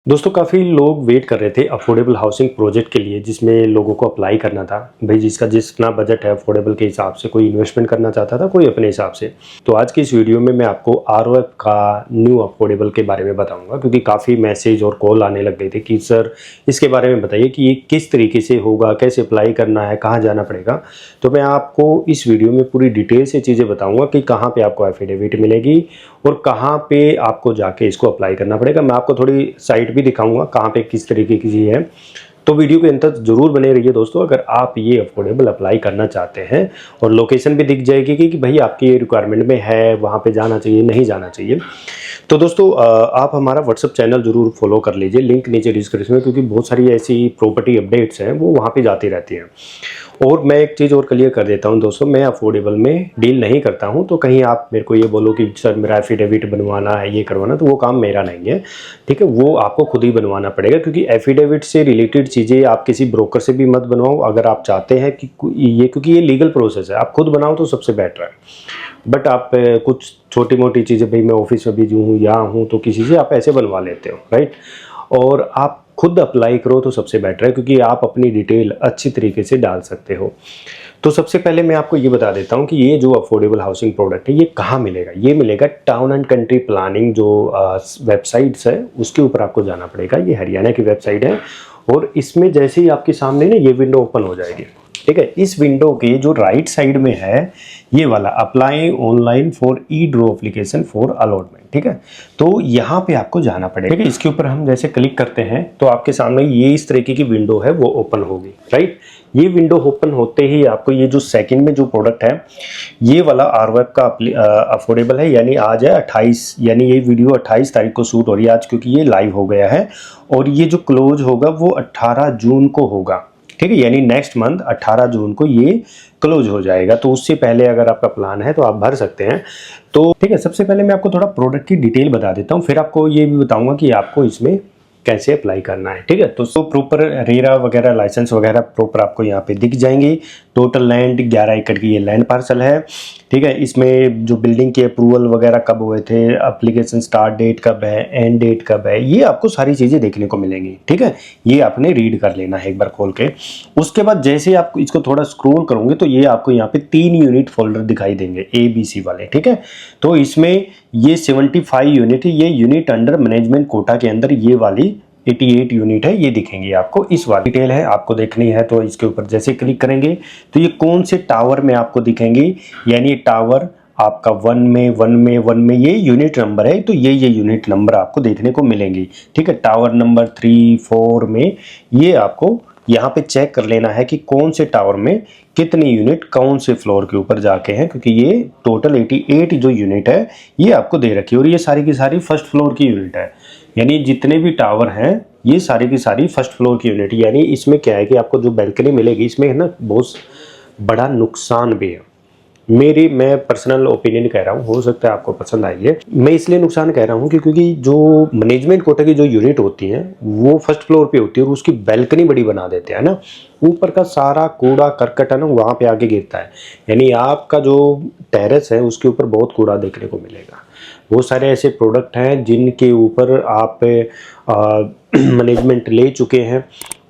दोस्तों काफ़ी लोग वेट कर रहे थे अफोर्डेबल हाउसिंग प्रोजेक्ट के लिए जिसमें लोगों को अप्लाई करना था। भाई जिसका जितना बजट है अफोर्डेबल के हिसाब से, कोई इन्वेस्टमेंट करना चाहता था, कोई अपने हिसाब से। तो आज की इस वीडियो में मैं आपको आरओएफ का न्यू अफोर्डेबल के बारे में बताऊंगा, क्योंकि काफ़ी मैसेज और कॉल आने लग गए थे कि सर इसके बारे में बताइए कि ये किस तरीके से होगा, कैसे अप्लाई करना है, कहाँ जाना पड़ेगा। तो मैं आपको इस वीडियो में पूरी डिटेल से चीज़ें बताऊँगा कि कहाँ पर आपको एफिडेविट मिलेगी और कहाँ पे आपको जाके इसको अप्लाई करना पड़ेगा। मैं आपको थोड़ी साइट भी दिखाऊंगा कहाँ पे किस तरीके की चीज़ है। तो वीडियो के अंत तक जरूर बने रहिए दोस्तों, अगर आप ये अफोर्डेबल अप्लाई करना चाहते हैं। और लोकेशन भी दिख जाएगी कि भाई आपकी ये रिक्वायरमेंट में है, वहाँ पे जाना चाहिए नहीं जाना चाहिए। तो दोस्तों आप हमारा व्हाट्सअप चैनल जरूर फॉलो कर लीजिए, लिंक नीचे डिस्क्रिप्शन में, क्योंकि बहुत सारी ऐसी प्रॉपर्टी अपडेट्स हैं वो वहाँ पे जाती रहती हैं। और मैं एक चीज़ और क्लियर कर देता हूँ दोस्तों, मैं अफोर्डेबल में डील नहीं करता हूँ। तो कहीं आप मेरे को ये बोलो कि सर मेरा एफिडेविट बनवाना है, ये करवाना, तो वो काम मेरा नहीं है। ठीक है, वो आपको खुद ही बनवाना पड़ेगा, क्योंकि एफिडेविट से रिलेटेड चीज़ें आप किसी ब्रोकर से भी मत बनवाओ। अगर आप चाहते हैं कि ये, क्योंकि ये लीगल प्रोसेस है, आप खुद बनाओ तो सबसे बेटर है। बट आप कुछ छोटी मोटी चीज़ें, भाई मैं ऑफिस में बिजी हूँ या हूँ, तो किसी से आप ऐसे बनवा लेते हो, राइट। और आप खुद अप्लाई करो तो सबसे बेटर है, क्योंकि आप अपनी डिटेल अच्छी तरीके से डाल सकते हो। तो सबसे पहले मैं आपको ये बता देता हूँ कि ये जो अफोर्डेबल हाउसिंग प्रोडक्ट है ये कहाँ मिलेगा। ये मिलेगा टाउन एंड कंट्री प्लानिंग जो वेबसाइट्स है उसके ऊपर आपको जाना पड़ेगा। ये हरियाणा की वेबसाइट है और इसमें जैसे ही आपके सामने ना ये विंडो ओपन हो जाएगी, ठीक है। इस विंडो के जो राइट साइड में है ये वाला apply online for e draw application for allotment, ठीक है। तो यहाँ पे आपको जाना पड़ेगा, ठीक है। इसके ऊपर हम जैसे क्लिक करते हैं तो आपके सामने ये इस तरीके की विंडो है वो ओपन होगी, राइट। ये विंडो ओपन होते ही आपको ये जो सेकंड में जो प्रोडक्ट है ये वाला आरओएफ का अफोर्डेबल है, यानी आज है 28, यानी ये वीडियो 28 तारीख को शूट हो रही है आज, क्योंकि ये लाइव हो गया है। और ये जो क्लोज होगा वो 18 जून को होगा, ठीक है। यानी नेक्स्ट मंथ 18 जून को ये क्लोज हो जाएगा। तो उससे पहले अगर आपका प्लान है तो आप भर सकते हैं। तो ठीक है, सबसे पहले मैं आपको थोड़ा प्रोडक्ट की डिटेल बता देता हूँ, फिर आपको ये भी बताऊंगा कि आपको इसमें कैसे अप्लाई करना है, ठीक है। तो प्रॉपर रेरा वगैरह लाइसेंस वगैरह प्रॉपर आपको यहाँ पे दिख जाएंगे। टोटल लैंड 11 एकड़ की ये लैंड पार्सल है, ठीक है। इसमें जो बिल्डिंग के अप्रूवल वगैरह कब हुए थे, एप्लीकेशन स्टार्ट डेट कब है, एंड डेट कब है, ये आपको सारी चीज़ें देखने को मिलेंगी, ठीक है। ये आपने रीड कर लेना है एक बार खोल के। उसके बाद जैसे आप इसको थोड़ा स्क्रॉल करोगे तो ये आपको यहाँ पे 3 यूनिट फोल्डर दिखाई देंगे, ABC वाले, ठीक है। तो इसमें ये 75 यूनिट है, ये यूनिट अंडर मैनेजमेंट कोटा के अंदर ये वाली 88 यूनिट है, ये दिखेंगे आपको। इस वाली डिटेल है आपको देखनी है तो इसके ऊपर जैसे क्लिक करेंगे तो ये कौन से टावर में आपको दिखेंगे, यानी टावर आपका 1 में ये यूनिट नंबर है, तो ये यूनिट नंबर आपको देखने को मिलेंगी, ठीक है। टावर नंबर 3, 4 में ये आपको यहाँ पे चेक कर लेना है कि कौन से टावर में कितनी यूनिट कौन से फ्लोर के ऊपर जाके हैं, क्योंकि ये टोटल 88 जो यूनिट है ये आपको दे रखी है। और ये सारी की सारी फर्स्ट फ्लोर की यूनिट है, यानी जितने भी टावर हैं ये सारी की सारी फर्स्ट फ्लोर की यूनिट। यानी इसमें क्या है कि आपको जो बैल्कनी मिलेगी इसमें है ना बहुत बड़ा नुकसान भी है। मैं पर्सनल ओपिनियन कह रहा हूँ, हो सकता है आपको पसंद आई है। मैं इसलिए नुकसान कह रहा हूँ क्योंकि जो मैनेजमेंट कोटा की जो यूनिट होती हैं वो फर्स्ट फ्लोर पे होती है और उसकी बैल्कनी बड़ी बना देते हैं ना, ऊपर का सारा कूड़ा करकट है ना वहाँ पे आके गिरता है। यानी आपका जो टेरेस है उसके ऊपर बहुत कूड़ा देखने को मिलेगा। बहुत सारे ऐसे प्रोडक्ट हैं जिनके ऊपर आप मैनेजमेंट ले चुके हैं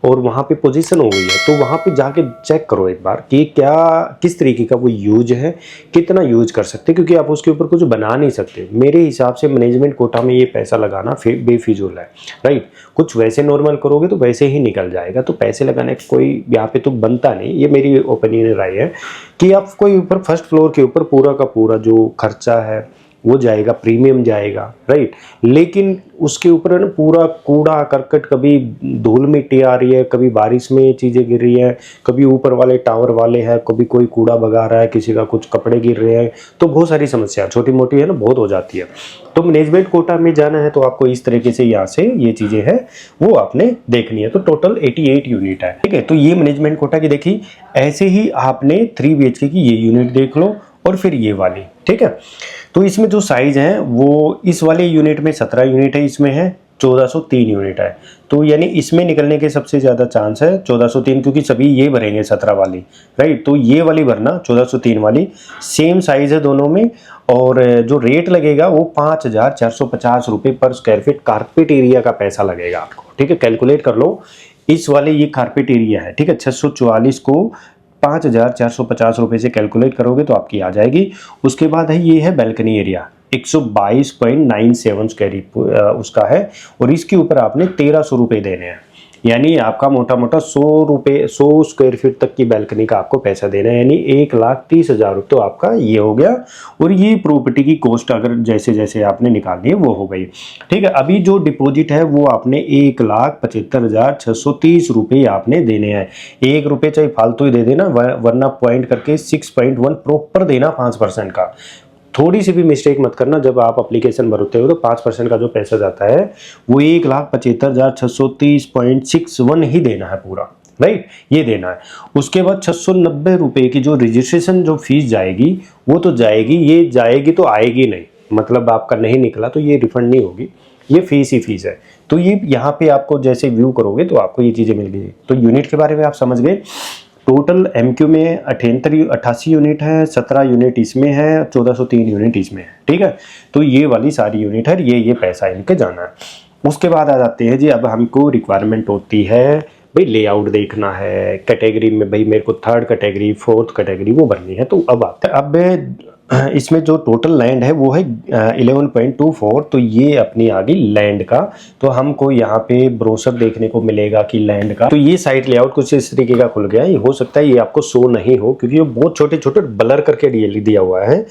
और वहाँ पे पोजीशन हो गई है, तो वहाँ पे जाके चेक करो एक बार कि क्या किस तरीके का वो यूज है, कितना यूज कर सकते हैं, क्योंकि आप उसके ऊपर कुछ बना नहीं सकते। मेरे हिसाब से मैनेजमेंट कोटा में ये पैसा लगाना फिर बेफिजूल है, राइट। कुछ वैसे नॉर्मल करोगे तो वैसे ही निकल जाएगा, तो पैसे लगाने का कोई यहाँ पे तो बनता नहीं। ये मेरी ओपिनियन राय है कि आप कोई ऊपर फर्स्ट फ्लोर के ऊपर पूरा का पूरा जो खर्चा है वो जाएगा, प्रीमियम जाएगा, राइट। लेकिन उसके ऊपर है ना पूरा कूड़ा करकट, कभी धूल मिट्टी आ रही है, कभी बारिश में चीज़ें गिर रही हैं, कभी ऊपर वाले टावर वाले हैं, कभी कोई कूड़ा भगा रहा है, किसी का कुछ कपड़े गिर रहे हैं, तो बहुत सारी समस्या छोटी मोटी है ना बहुत हो जाती है। तो मैनेजमेंट कोटा में जाना है तो आपको इस तरीके से यहाँ से ये चीज़ें हैं वो आपने देखनी है। तो टोटल 88 यूनिट है, ठीक है। तो ये मैनेजमेंट कोटा की देखी। ऐसे ही आपने 3 BHK की ये यूनिट देख लो और फिर ये वाली, ठीक है। तो इसमें जो साइज है वो इस वाले यूनिट में 17 यूनिट है, इसमें है 1403 यूनिट है। तो यानी इसमें निकलने के सबसे ज़्यादा चांस है 1403, क्योंकि सभी ये भरेंगे 17 वाली, राइट। तो ये वाली भरना 1403 वाली, सेम साइज़ है दोनों में। और जो रेट लगेगा वो 5450 रुपये पर स्क्वायर फीट कारपेट एरिया का पैसा लगेगा आपको, ठीक है। कैलकुलेट कर लो, इस वाले ये कारपेट एरिया है, ठीक है। 644 को 5450 रुपये से कैलकुलेट करोगे तो आपकी आ जाएगी। उसके बाद है ये है बैल्कनी एरिया, 122.97 स्क्वायर उसका है, और इसके ऊपर आपने 1300 रुपये देने हैं। यानी आपका मोटा मोटा 100 स्क्वायर फीट तक की बैल्कनी का आपको पैसा देना है, यानी 1,30,000 रुपये तो आपका ये हो गया। और ये प्रॉपर्टी की कॉस्ट अगर जैसे जैसे आपने निकालनी है वो हो गई, ठीक है। अभी जो डिपॉजिट है वो आपने 1,75,630 रुपये आपने देने हैं। 1 रुपये चाहे फालतू ही दे देना, वरना पॉइंट करके 6.1 प्रॉपर देना 5% का। थोड़ी सी भी मिस्टेक मत करना, जब आप एप्लीकेशन भरते हो तो 5% का जो पैसा जाता है वो 1,75,630.61 ही देना है पूरा, राइट, ये देना है। उसके बाद 690 रुपये की जो रजिस्ट्रेशन जो फीस जाएगी वो तो जाएगी, ये जाएगी तो आएगी नहीं, मतलब आपका नहीं निकला तो ये रिफंड नहीं होगी, ये फीस ही फीस है। तो ये यहाँ पे आपको जैसे व्यू करोगे तो आपको ये चीज़ें मिल गई। तो यूनिट के बारे में आप समझ गए। टोटल एमक्यू में 88 यूनिट है, 17 यूनिट इसमें है, 1403 यूनिट इसमें है, ठीक है। तो ये वाली सारी यूनिट है, ये पैसा इनके जाना है। उसके बाद आ जाते हैं जी, अब हमको रिक्वायरमेंट होती है भाई लेआउट देखना है, कैटेगरी में भाई मेरे को 3rd कैटेगरी 4th कैटेगरी वो भरनी है। तो अब आते हैं, अब इसमें जो टोटल लैंड है वो है 11.24, तो ये अपनी आ गई लैंड का। तो हमको यहाँ पे ब्रोशर देखने को मिलेगा कि लैंड का, तो ये साइट लेआउट कुछ इस तरीके का खुल गया है। ये हो सकता है ये आपको शो नहीं हो, क्योंकि ये बहुत छोटे छोटे ब्लर करके दिया हुआ है।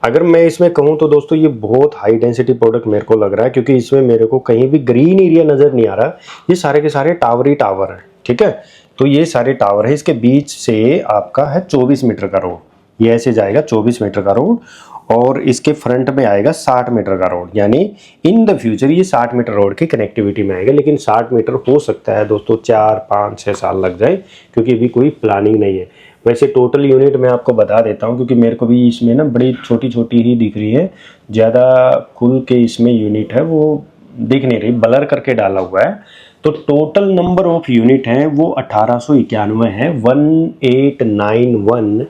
अगर मैं इसमें कहूँ तो दोस्तों ये बहुत हाई डेंसिटी प्रोडक्ट मेरे को लग रहा है, क्योंकि इसमें मेरे को कहीं भी ग्रीन एरिया नज़र नहीं आ रहा। ये सारे के सारे टावर ही टावर हैं, ठीक है। तो ये सारे टावर है, इसके बीच से आपका है 24 मीटर का रोड, ये ऐसे जाएगा 24 मीटर का रोड, और इसके फ्रंट में आएगा 60 मीटर का रोड। यानी इन द फ्यूचर ये 60 मीटर रोड की कनेक्टिविटी में आएगा। लेकिन 60 मीटर हो सकता है दोस्तों 4, 5, 6 साल लग जाए, क्योंकि अभी कोई प्लानिंग नहीं है। वैसे टोटल यूनिट मैं आपको बता देता हूँ, क्योंकि मेरे को भी इसमें ना बड़ी छोटी छोटी ही दिख रही है, ज़्यादा खुल के इसमें यूनिट है वो दिख नहीं रही, ब्लर करके डाला हुआ है। तो टोटल नंबर ऑफ यूनिट हैं वो 1891 है, 1891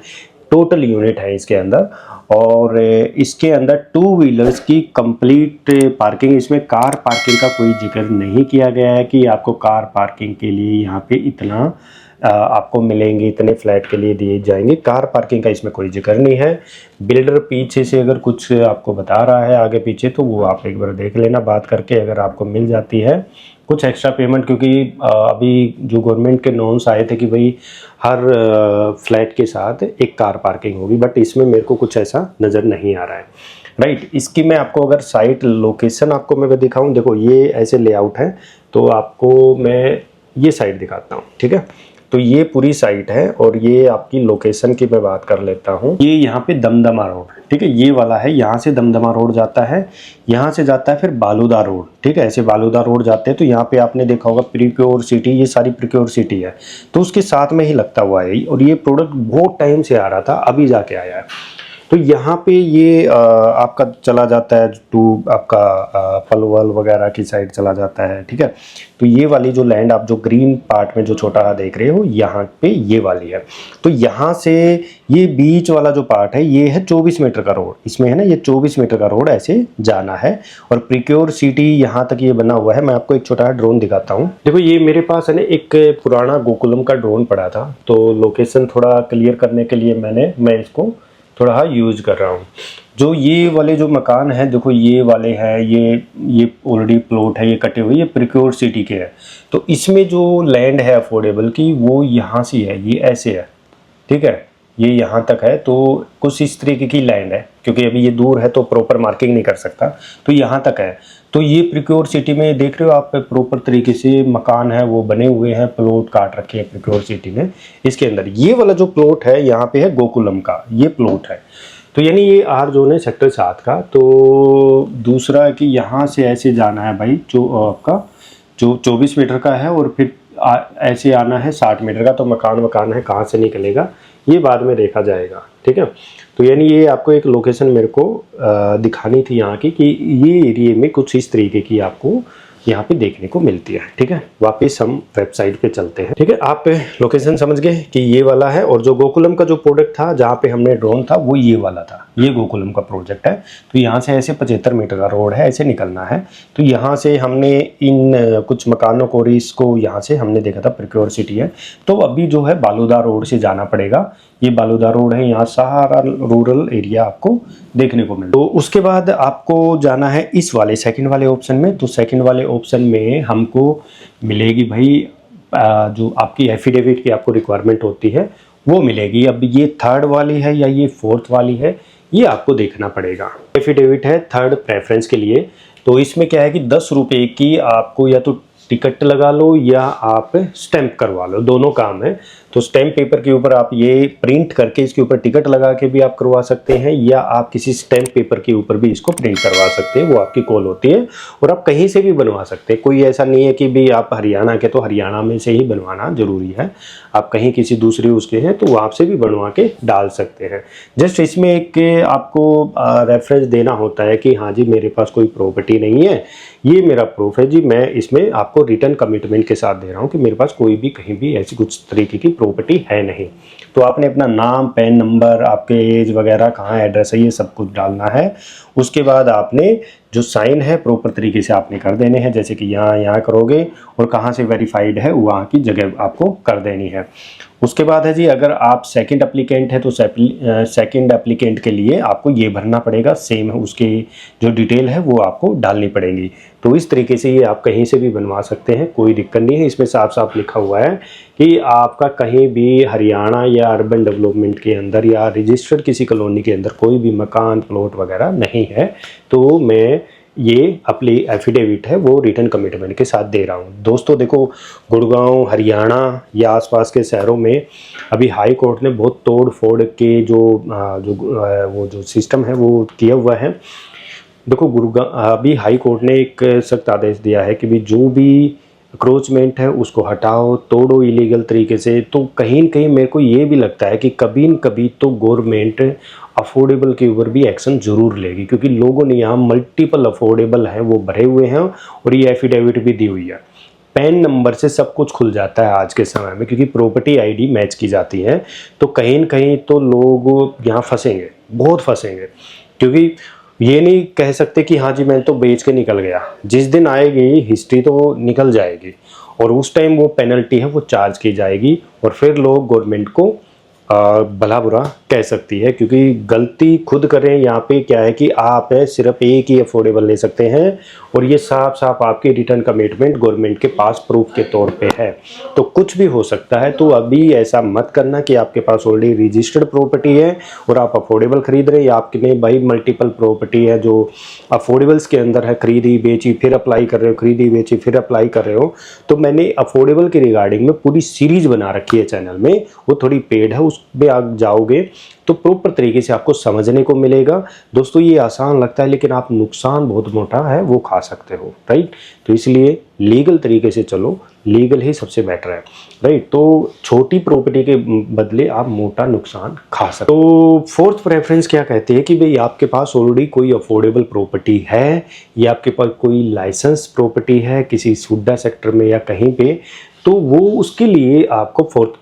टोटल यूनिट है इसके अंदर। और इसके अंदर 2 व्हीलर्स की कंप्लीट पार्किंग, इसमें कार पार्किंग का कोई जिक्र नहीं किया गया है कि आपको कार पार्किंग के लिए यहाँ पे इतना आपको मिलेंगे, इतने फ्लैट के लिए दिए जाएंगे। कार पार्किंग का इसमें कोई जिक्र नहीं है। बिल्डर पीछे से अगर कुछ आपको बता रहा है आगे पीछे, तो वो आप एक बार देख लेना बात करके, अगर आपको मिल जाती है कुछ एक्स्ट्रा पेमेंट। क्योंकि अभी जो गवर्नमेंट के नॉर्म्स आए थे कि भाई हर फ्लैट के साथ एक कार पार्किंग होगी, बट इसमें मेरे को कुछ ऐसा नज़र नहीं आ रहा है, राइट। इसकी मैं आपको अगर साइट लोकेशन आपको मैं दिखाऊं, देखो ये ऐसे लेआउट है, तो आपको मैं ये साइट दिखाता हूँ, ठीक है। तो ये पूरी साइट है, और ये आपकी लोकेशन की मैं बात कर लेता हूँ। ये यहाँ पे दमदमा रोड, ठीक है, ये वाला है, यहाँ से दमदमा रोड जाता है, यहाँ से जाता है फिर बालूदा रोड, ठीक है। ऐसे बालूदा रोड जाते हैं तो यहाँ पे आपने देखा होगा प्रिक्योर सिटी, ये सारी प्रिक्योर सिटी है, तो उसके साथ में ही लगता हुआ है। और ये प्रोडक्ट बहुत टाइम से आ रहा था, अभी जाके आया है। तो यहाँ पे ये आपका चला जाता है टू आपका पलवल वगैरह की साइड चला जाता है, ठीक है। तो ये वाली जो लैंड आप जो ग्रीन पार्ट में जो छोटा देख रहे हो, यहाँ पे ये वाली है। तो यहाँ से ये बीच वाला जो पार्ट है ये है 24 मीटर का रोड, इसमें है ना ये 24 मीटर का रोड ऐसे जाना है। और प्रिक्योर सिटी यहाँ तक ये बना हुआ है। मैं आपको एक छोटा ड्रोन दिखाता हूँ। देखो ये मेरे पास है ना एक पुराना गोकुलम का ड्रोन पड़ा था, तो लोकेशन थोड़ा क्लियर करने के लिए मैं इसको थोड़ा यूज कर रहा हूँ। जो ये वाले जो मकान है, देखो ये वाले हैं, ये ऑलरेडी प्लॉट है, ये कटे हुए, ये प्रिक्योर सिटी के हैं। तो इसमें जो लैंड है अफोर्डेबल की वो यहाँ से है, ये ऐसे है, ठीक है, ये यहाँ तक है। तो कुछ इस तरीके की लैंड है, क्योंकि अभी ये दूर है तो प्रॉपर मार्किंग नहीं कर सकता, तो यहाँ तक है। तो ये प्रिक्योर सिटी में देख रहे हो आप, प्रॉपर तरीके से मकान है वो बने हुए हैं, प्लॉट काट रखे हैं प्रिक्योर सिटी में। इसके अंदर ये वाला जो प्लॉट है यहाँ पे है गोकुलम का, ये प्लॉट है। तो यानी ये आर जोन है सेक्टर 7 का। तो दूसरा कि यहाँ से ऐसे जाना है भाई, जो आपका जो 24 मीटर का है, और फिर ऐसे आना है 60 मीटर का। तो मकान है, कहाँ से निकलेगा ये बाद में देखा जाएगा, ठीक है। तो यानी ये आपको एक लोकेशन मेरे को दिखानी थी यहाँ की, कि ये एरिया में कुछ इस तरीके की आपको यहाँ पे देखने को मिलती है। ठीक है, वापस हम वेबसाइट पे चलते हैं। ठीक है, आप लोकेशन समझ गए कि ये वाला है, और जो गोकुलम का जो प्रोडक्ट था जहाँ पे हमने ड्रोन था वो ये वाला था, ये गोकुलम का प्रोजेक्ट है। तो यहाँ से ऐसे 75 मीटर का रोड है, ऐसे निकलना है। तो यहाँ से हमने इन कुछ मकानों को और इसको यहाँ से हमने देखा था प्रिक्योर सिटी है। तो अभी जो है बालूदा रोड से जाना पड़ेगा, ये बालूदा रोड है, यहाँ सारा रूरल एरिया आपको देखने को मिले। तो उसके बाद आपको जाना है इस वाले सेकंड वाले ऑप्शन में। तो सेकंड वाले ऑप्शन में हमको मिलेगी भाई जो आपकी एफिडेविट की आपको रिक्वायरमेंट होती है वो मिलेगी। अब ये थर्ड वाली है या ये फोर्थ वाली है, ये आपको देखना पड़ेगा। एफिडेविट है थर्ड प्रेफरेंस के लिए। तो इसमें क्या है कि 10 रुपये की आपको या तो टिकट लगा लो या आप स्टैंप करवा लो, दोनों काम है। तो स्टैंप पेपर के ऊपर आप ये प्रिंट करके इसके ऊपर टिकट लगा के भी आप करवा सकते हैं, या आप किसी स्टैंप पेपर के ऊपर भी इसको प्रिंट करवा सकते हैं, वो आपकी कॉल होती है। और आप कहीं से भी बनवा सकते हैं, कोई ऐसा नहीं है कि भी आप हरियाणा के तो हरियाणा में से ही बनवाना जरूरी है, आप कहीं किसी दूसरे उसके हैं तो वहाँ से भी बनवा के डाल सकते हैं। जस्ट इसमें एक आपको रेफरेंस देना होता है कि हाँ जी मेरे पास कोई प्रॉपर्टी नहीं है, ये मेरा प्रूफ है जी, मैं इसमें आपको रिटर्न कमिटमेंट के साथ दे रहा हूँ कि मेरे पास कोई भी कहीं भी ऐसी कुछ तरीके की प्रॉपर्टी है नहीं। तो आपने अपना नाम, पैन नंबर, आपके एज वगैरह, कहाँ एड्रेस है, ये सब कुछ डालना है। उसके बाद आपने जो साइन है प्रॉपर तरीके से आपने कर देने हैं, जैसे कि यहाँ करोगे और कहाँ से वेरीफाइड है वहाँ की जगह आपको कर देनी है। उसके बाद है जी अगर आप सेकंड एप्लीकेंट है तो सेकंड एप्लीकेंट के लिए आपको ये भरना पड़ेगा, सेम है उसकी जो डिटेल है वो आपको डालनी पड़ेगी। तो इस तरीके से ये आप कहीं से भी बनवा सकते हैं, कोई दिक्कत नहीं है। इसमें साफ साफ लिखा हुआ है कि आपका कहीं भी हरियाणा या अर्बन डेवलपमेंट के अंदर या रजिस्टर्ड किसी कॉलोनी के अंदर कोई भी मकान, प्लॉट वगैरह नहीं है। तो मैं ये अपनी एफिडेविट है वो रिटर्न कमिटमेंट के साथ दे रहा हूँ। दोस्तों देखो, गुड़गांव, हरियाणा या आसपास के शहरों में अभी हाई कोर्ट ने बहुत तोड़ फोड़ के वो जो सिस्टम है वो किया हुआ है। देखो गुड़गांव अभी हाई कोर्ट ने एक सख्त आदेश दिया है कि भी जो भी अक्रोचमेंट है उसको हटाओ, तोड़ो इलीगल तरीके से। तो कहीं न कहीं मेरे को ये भी लगता है कि कभी न कभी तो गवर्नमेंट अफोर्डेबल के ऊपर भी एक्शन जरूर लेगी, क्योंकि लोगों ने यहाँ मल्टीपल अफोर्डेबल हैं वो भरे हुए हैं और ये एफिडेविट भी दी हुई है। पैन नंबर से सब कुछ खुल जाता है आज के समय में, क्योंकि प्रॉपर्टी आईडी मैच की जाती है। तो कहीं न कहीं तो लोग यहाँ फंसेंगे, बहुत फंसेंगे, क्योंकि ये नहीं कह सकते कि हाँ जी मैं तो बेच के निकल गया। जिस दिन आएगी हिस्ट्री तो निकल जाएगी और उस टाइम वो पेनल्टी है वो चार्ज की जाएगी और फिर लोग गवर्नमेंट को भला बुरा कह सकती है, क्योंकि गलती खुद करें। यहाँ पे क्या है कि आप सिर्फ एक ही अफोर्डेबल ले सकते हैं और ये साफ साफ आपकी रिटर्न कमिटमेंट गवर्नमेंट के पास प्रूफ के तौर पे है। तो कुछ भी हो सकता है। तो अभी ऐसा मत करना कि आपके पास ऑलरेडी रजिस्टर्ड प्रॉपर्टी है और आप अफोर्डेबल खरीद रहे हैं, या आपके भाई मल्टीपल प्रॉपर्टी है जो अफोर्डेबल्स के अंदर है, खरीदी बेची फिर अप्लाई कर रहे हो, खरीदी बेची फिर अप्लाई कर रहे हो। तो मैंने अफोर्डेबल के रिगार्डिंग में पूरी सीरीज बना रखी है चैनल में, वो थोड़ी पेड है, उस पे आप जाओगे तो प्रॉपर तरीके से आपको समझने को मिलेगा। दोस्तों ये आसान लगता है लेकिन आप नुकसान बहुत मोटा है वो खा सकते हो, राइट। तो इसलिए लीगल तरीके से चलो, लीगल ही सबसे बेटर है, राइट। तो छोटी प्रॉपर्टी के बदले आप मोटा नुकसान खा सकते हो। तो फोर्थ प्रेफरेंस क्या कहती है कि भाई आपके पास ऑलरेडी कोई अफोर्डेबल प्रॉपर्टी है या आपके पास कोई लाइसेंस प्रॉपर्टी है किसी सुड्डा सेक्टर में या कहीं पे, तो वो उसके लिए आपको फोर्थ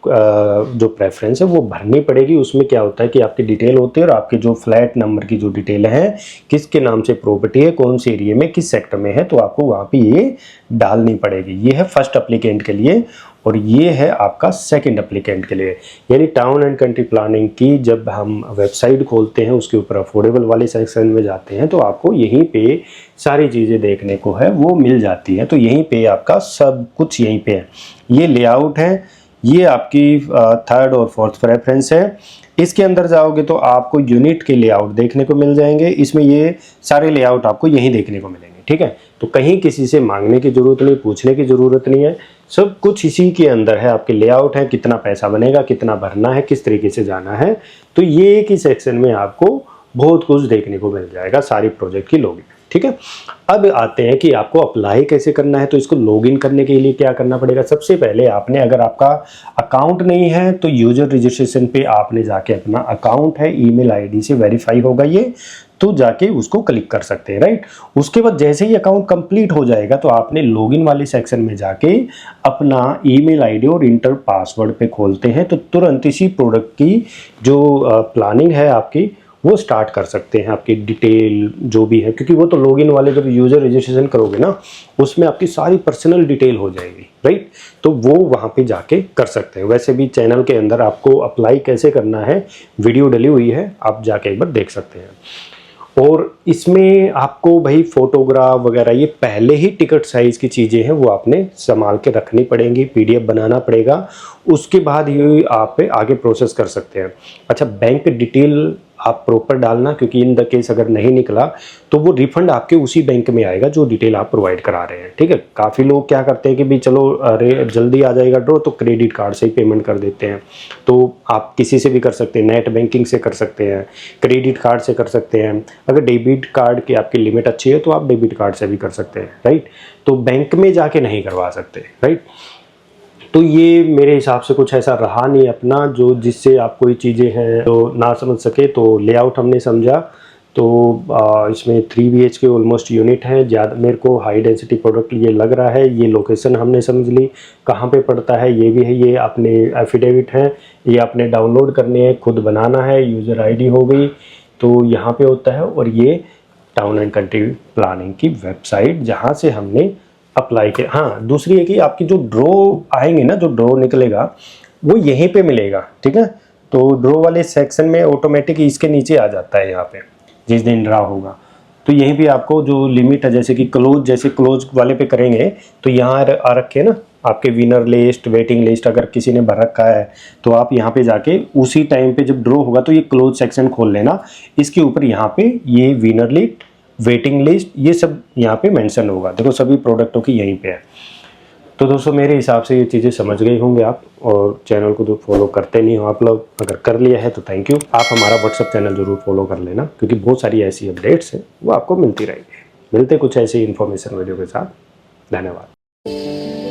जो प्रेफरेंस है वो भरनी पड़ेगी। उसमें क्या होता है कि आपकी डिटेल होती है और आपके जो फ्लैट नंबर की जो डिटेल है, किसके नाम से प्रॉपर्टी है, कौन से एरिया में, किस सेक्टर में है, तो आपको वहाँ पे ये डालनी पड़ेगी। ये है फर्स्ट एप्लीकेंट के लिए और ये है आपका सेकंड एप्लीकेंट के लिए। यानी टाउन एंड कंट्री प्लानिंग की जब हम वेबसाइट खोलते हैं उसके ऊपर अफोर्डेबल वाले सेक्शन में जाते हैं तो आपको यहीं पे सारी चीज़ें देखने को है वो मिल जाती है। तो यहीं पे आपका सब कुछ यहीं पे है। ये लेआउट है, ये आपकी थर्ड और फोर्थ प्रेफरेंस है। इसके अंदर जाओगे तो आपको यूनिट के लेआउट देखने को मिल जाएंगे। इसमें ये सारे लेआउट आपको यहीं देखने को मिलेंगे, ठीक है। तो कहीं किसी से मांगने की जरूरत नहीं, पूछने की जरूरत नहीं है, सब कुछ इसी के अंदर है। आपके लेआउट है, कितना पैसा बनेगा, कितना भरना है, किस तरीके से जाना है। तो ये एक ही सेक्शन में आपको बहुत कुछ देखने को मिल जाएगा सारी प्रोजेक्ट की लॉगिन, ठीक है। अब आते हैं कि आपको अप्लाई कैसे करना है। तो इसको लॉगिन करने के लिए क्या करना पड़ेगा। सबसे पहले आपने, अगर आपका अकाउंट नहीं है तो यूजर रजिस्ट्रेशन पे आपने जाके अपना अकाउंट है ईमेल आईडी से वेरीफाई होगा ये, तो जाके उसको क्लिक कर सकते हैं, राइट। उसके बाद जैसे ही अकाउंट कंप्लीट हो जाएगा तो आपने लॉगिन वाले सेक्शन में जाके अपना ईमेल आईडी और इंटर पासवर्ड पे खोलते हैं तो तुरंत इसी प्रोडक्ट की जो प्लानिंग है आपकी वो स्टार्ट कर सकते हैं। आपकी डिटेल जो भी है, क्योंकि वो तो लॉगिन वाले जब यूज़र रजिस्ट्रेशन करोगे ना उसमें आपकी सारी पर्सनल डिटेल हो जाएगी, राइट। तो वो वहाँ पे जाके कर सकते हैं। वैसे भी चैनल के अंदर आपको अप्लाई कैसे करना है वीडियो डली हुई है, आप जाके एक बार देख सकते हैं। और इसमें आपको भाई फोटोग्राफ वगैरह ये पहले ही टिकट साइज़ की चीज़ें हैं वो आपने संभाल के रखनी पड़ेंगी, पीडीएफ बनाना पड़ेगा, उसके बाद ही आप आगे प्रोसेस कर सकते हैं। अच्छा, बैंक डिटेल आप प्रॉपर डालना, क्योंकि इन द केस अगर नहीं निकला तो वो रिफंड आपके उसी बैंक में आएगा जो डिटेल आप प्रोवाइड करा रहे हैं, ठीक है। काफ़ी लोग क्या करते हैं कि भाई चलो अरे जल्दी आ जाएगा ड्रॉ तो क्रेडिट कार्ड से ही पेमेंट कर देते हैं। तो आप किसी से भी कर सकते हैं, नेट बैंकिंग से कर सकते हैं, क्रेडिट कार्ड से कर सकते हैं। अगर डेबिट कार्ड की आपकी लिमिट अच्छी है तो आप डेबिट कार्ड से भी कर सकते हैं, राइट। तो बैंक में जाके नहीं करवा सकते, राइट। तो ये मेरे हिसाब से कुछ ऐसा रहा नहीं अपना जो जिससे आप कोई चीज़ें हैं तो ना समझ सके। तो लेआउट हमने समझा, तो इसमें 3 BHK ऑलमोस्ट यूनिट है। ज़्यादा मेरे को हाई डेंसिटी प्रोडक्ट ये लग रहा है। ये लोकेशन हमने समझ ली, कहाँ पे पड़ता है ये भी है। ये अपने एफिडेविट हैं, ये आपने डाउनलोड करने हैं, खुद बनाना है। यूज़र आईडी हो गई तो यहाँ पे होता है। और ये टाउन एंड कंट्री प्लानिंग की वेबसाइट जहाँ से हमने अप्लाई किया। हाँ, दूसरी है कि आपकी जो ड्रॉ आएंगे ना, जो ड्रॉ निकलेगा वो यहीं पे मिलेगा, ठीक है। तो ड्रॉ वाले सेक्शन में ऑटोमेटिक इसके नीचे आ जाता है यहाँ पे जिस दिन ड्रॉ होगा। तो यहीं भी आपको जो लिमिट है, जैसे कि क्लोज, जैसे क्लोज वाले पे करेंगे तो यहाँ आ रखे ना आपके विनर लिस्ट, वेटिंग लिस्ट। अगर किसी ने भर रखा है तो आप यहाँ पे जाके उसी टाइम पे जब ड्रॉ होगा तो ये क्लोज सेक्शन खोल लेना। इसके ऊपर यहाँ पे ये विनर लिस्ट, वेटिंग लिस्ट, ये सब यहाँ पे मेंशन होगा। देखो सभी प्रोडक्टों की यहीं पे है। तो दोस्तों मेरे हिसाब से ये चीज़ें समझ गए होंगे आप, और चैनल को तो फॉलो करते नहीं हो आप लोग। अगर कर लिया है तो थैंक यू। आप हमारा व्हाट्सअप चैनल जरूर फॉलो कर लेना, क्योंकि बहुत सारी ऐसी अपडेट्स हैं वो आपको मिलती रहेंगी। मिलते कुछ ऐसी इन्फॉर्मेशन वीडियो के साथ। धन्यवाद।